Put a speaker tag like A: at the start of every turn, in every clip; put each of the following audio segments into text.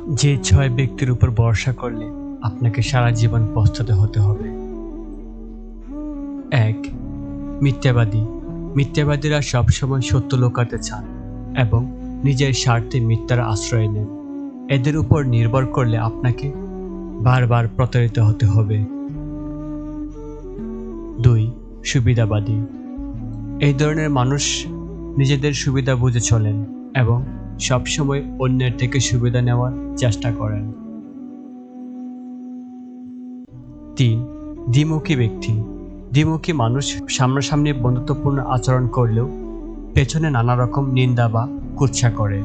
A: যে 6 ব্যক্তির উপর ভরসা করলে আপনাকে সারা জীবন পস্তাতে হতে হবে। 1. মিথ্যাবাদী। মিথ্যাবাদীরা সবসময় সত্য লুকাতে চান এবং নিজের স্বার্থে মিথ্যার আশ্রয় নেন। এদের উপর নির্ভর করলে আপনাকে বারবার প্রতারিত হতে হবে। 2. সুবিধাবাদী। এই ধরনের মানুষ নিজেদের সুবিধা বুঝে চলেন এবং সবসময় অন্যের থেকে সুবিধা নেওয়ার চেষ্টা করেন। 3. দ্বিমুখী ব্যক্তি। দ্বিমুখী মানুষ সামনাসামনি বন্ধুত্বপূর্ণ আচরণ করলেও পেছনে নানা রকম নিন্দা বা কুৎসা করে।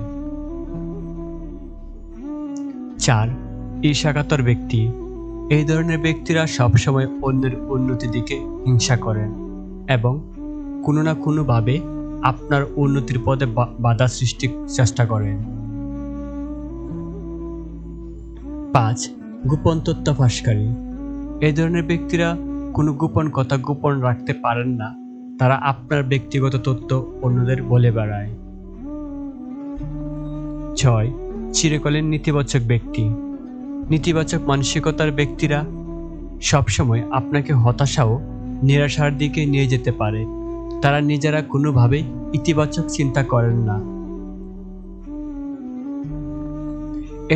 A: 4. ঈর্ষাকাতর ব্যক্তি। এই ধরনের ব্যক্তিরা সবসময় অন্যের উন্নতির দিকে হিংসা করেন এবং কোনো না কোনোভাবে আপনার উন্নতির পথে বাধা সৃষ্টির চেষ্টা করেন। 5. গোপন তথ্য ফাঁসকারী। এই ধরনের ব্যক্তিরা কোনো গোপন কথা গোপন রাখতে পারেন না। তারা আপনার ব্যক্তিগত তথ্য অন্যদের বলে বেড়ায়। 6. চিরকালীন নেতিবাচক ব্যক্তি। নেতিবাচক মানসিকতার ব্যক্তিরা সবসময় আপনাকে হতাশা ও নিরাশার দিকে নিয়ে যেতে পারে। তারা নিজেরা কোনোভাবেই ইতিবাচক চিন্তা করেন না।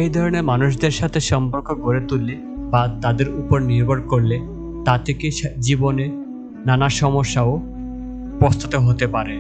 A: এই ধরনের মানুষদের সাথে সম্পর্ক গড়ে তুললে বা তাদের উপর নির্ভর করলে তা থেকে জীবনে নানা সমস্যাও পস্তাতে হতে পারে।